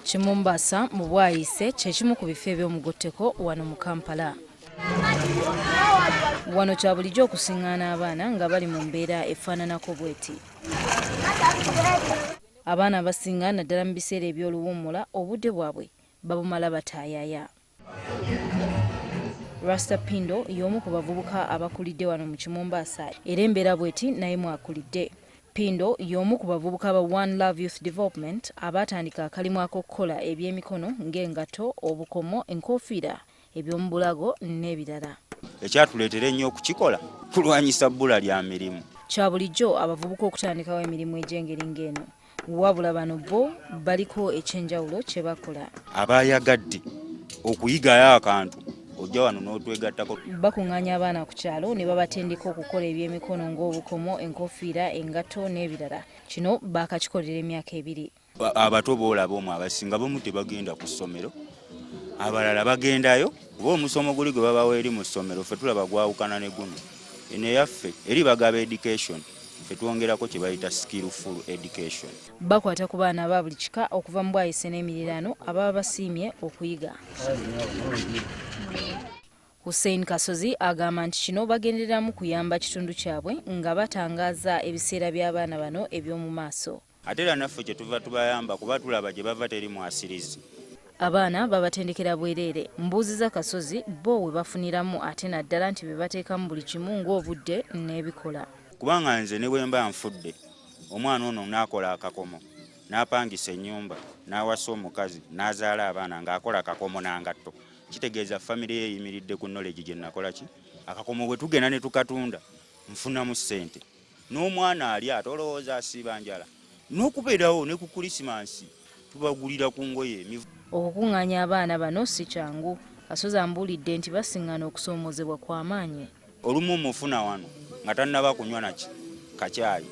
Kimumbasa mu Bwaise kye kimu ku bifo eby'omugotteko wano mu Kampala. Wano kya bulijjo okusiŋŋaana abaana nga bali mu mbeera efaananako bw'eti. Abaana abasinga naddala mu biseera eby'oluwummula obudde bwabwe babumala bataayaaya. Rasta Pindo y'omu ku bavubuka abakulidde wano mu Kimumbasa era embeera bw'eti naye mwakulidde. Pindo y'omu ku bavubuka ba One Love Youth Development abaatandika akalimu ak'okukola eby'emikono ng'engato, obukomo, enkoofiira, eby'omu bulago n'ebirala. Ekyatuleetera ennyo okukikola kulwanyisa bbula lya mirimu. Kya bulijjo abavubuka okutandikawo emirimu egy'engeri ng'eno. Wabula bano bo baliko ekyenjawulo kye bakola. Abayagadde okuyigayo akantu ojja wano n'otwegattako. Bakuŋŋaanya abaana ku kyalo ne babatendeka okukola eby'emikono ng'obukomo, enkoofiira, engato n'ebirala. Kino baakakikolera emyaka 2. Abato boolaba omwo abasinga bomu tebagenda ku ssomero, abalala bagendayo oba omusomo guli gwe babawa eri mu ssomero ffe tulaba gwawukana ne guno. Eno eyaffe eri bagaba education, ffe twongerako kye bayita skillful education. Bakwata ku baana aba buli kika okuva mu Bwaise n'emiriraano ababa basiimye okuyiga. Hussein Kasozi agamba nti kino bagendereramu kuyamba kitundu kyabwe nga batangaaza ebiseera by'abaana bano eby'omu maaso. Ate era naffe kye tuva tubayamba kuba tulaba gye bava teri mwasirizi. Abaana babatendekera bwereere. Mbuuziza Kasozi bo we bafuniramu ate naddala nti be bateekamu buli kimu ng'obudde n'ebikola. Kubanga nze ne bwe mba nfudde omwana ono n'akola akakomo n'apangisa ennyumba n'awasa omukazi n'azaala abaana ng'akola akakomo n'angatto, kitegeeza famire ye eyimiridde ku knowledge gye nakola ki akakomo bwe tugenda ne tukatunda nfunamu ssente n'omwana ali ate olowooza asiiba njala n'okubeerawo ne ku Krismasi tubagulira ku ngoye. Okukuŋŋaanya abaana bano si kyangu. Kasozi ambuulidde nti basiŋŋaana okusoomoozebwa kw'amaanyi. Olumu mufuna wano nga tannaba kunywa naki kacaayi,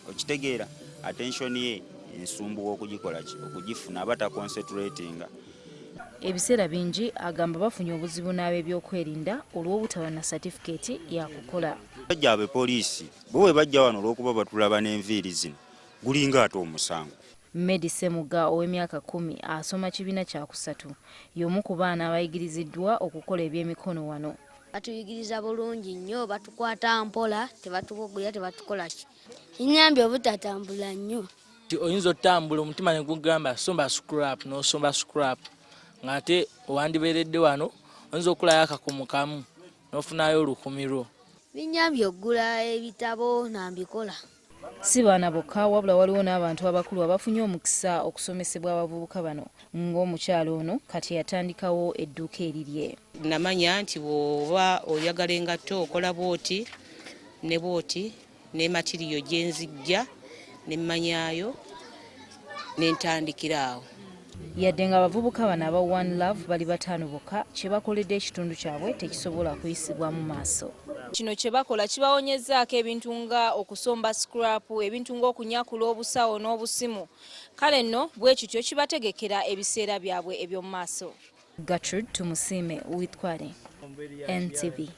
okitegeera attention ye ensumbuwa okugikola ki okugifuna abata concentratinga. Ebiseera bingi agamba bafunye obuzibu n'ab'ebyokwerinda olw'obutaba na certificate ya kukola. Bajja abe poliisi bo bwe bajja wano olw'okuba batulaba n'enviiri zino gulinga ate omusango. Medi Semuga ow'emyaka 10 asoma kibiina kya kusatu y'omu ku baana abayigiriziddwa okukola eby'emikono wano. Batuyigiriza bulungi nnyo, batukwata mpola, tebatubogolera, tebatukola ki. Kinyambye obutatambula nnyo. Oyinza otambula omutima ne gugamba somba scrap n'osomba scrap ng'ate owandibeeredde wano oyinza okulayo akakomo kamu n'ofunayo olukumiro. Binyambye okugula ebitabo nambikola. Si baana bokka wabula waliwo n'abantu abakulu abafunye omukisa okusomesebwa abavubuka bano ng'omukyalo ono kati yatandikawo edduuka erirye. Namanya nti bw'oba oyagala engatto okola bwoti ne matiriyo gye nzijja ne mmanyaayo ne ntandikira awo. Yadde nga abavubuka bano aba One Love bali 5 bokka kye bakoledde ekitundu kyabwe tekisobola kuyisibwa mu maaso. Kino kye bakola kibawonyezaako ebintu nga okusomba scrap, ebintu ng'okunyakula obusawo n'obusimu. Kale nno bwe kityo kibategekera ebiseera byabwe eby'omu maaso. Gertrude Tumusiime, Witkwale, NTV.